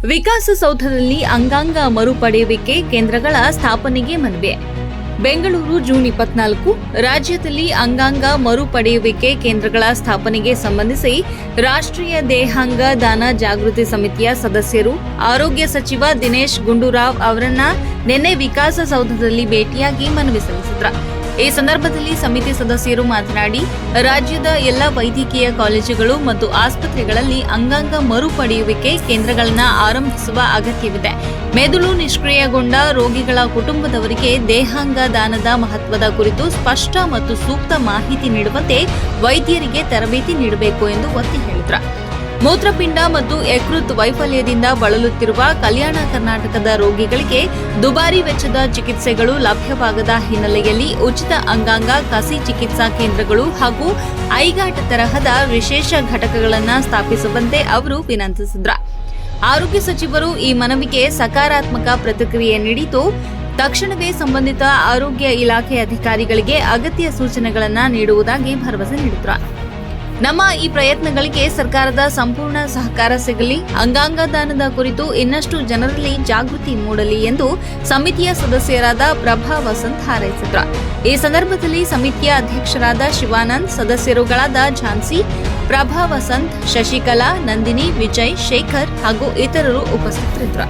ವಿಕಾಸಸೌಧದಲ್ಲಿ ಅಂಗಾಂಗ ಮರುಪಡೆಯುವಿಕೆ ಕೇಂದ್ರಗಳ ಸ್ಥಾಪನೆಗೆ ಮನವಿ. ಬೆಂಗಳೂರು ಜೂನ್ 24. ರಾಜ್ಯದಲ್ಲಿ ಅಂಗಾಂಗ ಮರುಪಡೆಯುವಿಕೆ ಕೇಂದ್ರಗಳ ಸ್ಥಾಪನೆಗೆ ಸಂಬಂಧಿಸಿ ರಾಷ್ಟ್ರೀಯ ದೇಹಾಂಗ ದಾನ ಜಾಗೃತಿ ಸಮಿತಿಯ ಸದಸ್ಯರು ಆರೋಗ್ಯ ಸಚಿವ ದಿನೇಶ್ ಗುಂಡೂರಾವ್ ಅವರನ್ನ ನಿನ್ನೆ ವಿಕಾಸಸೌಧದಲ್ಲಿ ಭೇಟಿಯಾಗಿ ಮನವಿ ಸಲ್ಲಿಸಿದರು. ಈ ಸಂದರ್ಭದಲ್ಲಿ ಸಮಿತಿ ಸದಸ್ಯರು ಮಾತನಾಡಿ, ರಾಜ್ಯದ ಎಲ್ಲ ವೈದ್ಯಕೀಯ ಕಾಲೇಜುಗಳು ಮತ್ತು ಆಸ್ಪತ್ರೆಗಳಲ್ಲಿ ಅಂಗಾಂಗ ಮರುಪಡೆಯುವಿಕೆ ಕೇಂದ್ರಗಳನ್ನು ಆರಂಭಿಸುವ ಅಗತ್ಯವಿದೆ. ಮೆದುಳು ನಿಷ್ಕ್ರಿಯಗೊಂಡ ರೋಗಿಗಳ ಕುಟುಂಬದವರಿಗೆ ದೇಹಾಂಗ ದಾನದ ಮಹತ್ವದ ಕುರಿತು ಸ್ಪಷ್ಟ ಮತ್ತು ಸೂಕ್ತ ಮಾಹಿತಿ ನೀಡುವಂತೆ ವೈದ್ಯರಿಗೆ ತರಬೇತಿ ನೀಡಬೇಕು ಎಂದು ಒತ್ತಿ ಹೇಳಿದರು. ಮೂತ್ರಪಿಂಡ ಮತ್ತು ಯಕೃತ್ ವೈಫಲ್ಯದಿಂದ ಬಳಲುತ್ತಿರುವ ಕಲ್ಯಾಣ ಕರ್ನಾಟಕದ ರೋಗಿಗಳಿಗೆ ದುಬಾರಿ ವೆಚ್ಚದ ಚಿಕಿತ್ಸೆಗಳು ಲಭ್ಯವಾಗದ ಹಿನ್ನೆಲೆಯಲ್ಲಿ ಉಚಿತ ಅಂಗಾಂಗ ಕಸಿ ಚಿಕಿತ್ಸಾ ಕೇಂದ್ರಗಳು ಹಾಗೂ ಐಗಾಟ್ ತರಹದ ವಿಶೇಷ ಘಟಕಗಳನ್ನು ಸ್ಥಾಪಿಸುವಂತೆ ಅವರು ವಿನಂತಿಸಿದರು. ಆರೋಗ್ಯ ಸಚಿವರು ಈ ಮನವಿಗೆ ಸಕಾರಾತ್ಮಕ ಪ್ರತಿಕ್ರಿಯೆ ನೀಡಿದ್ದು, ತಕ್ಷಣವೇ ಸಂಬಂಧಿತ ಆರೋಗ್ಯ ಇಲಾಖೆ ಅಧಿಕಾರಿಗಳಿಗೆ ಅಗತ್ಯ ಸೂಚನೆಗಳನ್ನು ನೀಡುವುದಾಗಿ ಭರವಸೆ ನೀಡಿದರು. ನಮ್ಮ ಈ ಪ್ರಯತ್ನಗಳಿಗೆ ಸರ್ಕಾರದ ಸಂಪೂರ್ಣ ಸಹಕಾರ ಸಿಗಲಿ, ಅಂಗಾಂಗ ದಾನದ ಕುರಿತು ಇನ್ನಷ್ಟು ಜನರಲ್ಲಿ ಜಾಗೃತಿ ಮೂಡಲಿ ಎಂದು ಸಮಿತಿಯ ಸದಸ್ಯರಾದ ಪ್ರಭಾ ವಸಂತ್ ಹಾರೈಸಿದರು. ಈ ಸಂದರ್ಭದಲ್ಲಿ ಸಮಿತಿಯ ಅಧ್ಯಕ್ಷರಾದ ಶಿವಾನಂದ್, ಸದಸ್ಯರುಗಳಾದ ಝಾನ್ಸಿ, ಪ್ರಭಾ ವಸಂತ್, ಶಶಿಕಲಾ, ನಂದಿನಿ, ವಿಜಯ್, ಶೇಖರ್ ಹಾಗೂ ಇತರರು ಉಪಸ್ಥಿತರಿದ್ದರು.